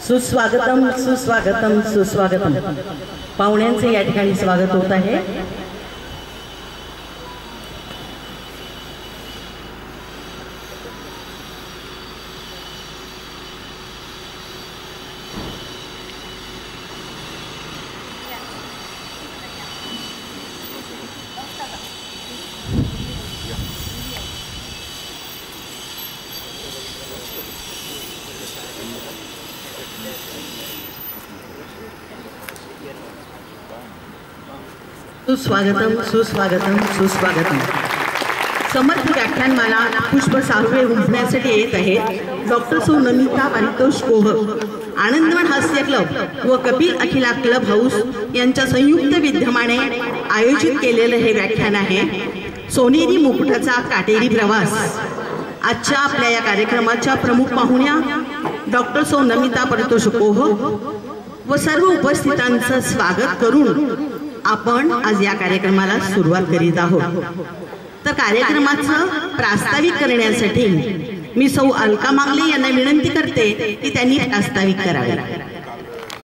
सुस्वागतम सुस्वागतम सुस्वागतम। पाहुण्यांचे या ठिकाणी स्वागत होत आहे। सुस्वागतम सुस्वागतम सुस्वागतम। समर्थ व्याख्यानमाला पुष्प सार्वे उमटण्यासाठी येत आहेत डॉक्टर सौ नमिता पारितोष कोह, आनंदवन हास्य क्लब व कपिल अखिला क्लब हाऊस यांच्या संयुक्त विद्यमाने आयोजित केलेलं हे व्याख्यान आहे सोनेरी मुकुटाचा काटेरी प्रवास। आजच्या आपल्या या कार्यक्रमाच्या प्रमुख पाहुण्या डॉक्टर सौ नमिता पारितोष कोह व सर्व उपस्थितांचं स्वागत करून आपण आज या कार्यक्रमाला सुरुवात करीत आहोत। तर कार्यक्रमाचं प्रास्ताविक करण्यासाठी मी सौ अलका मांगले यांना विनंती करते की त्यांनी प्रास्ताविक करावे।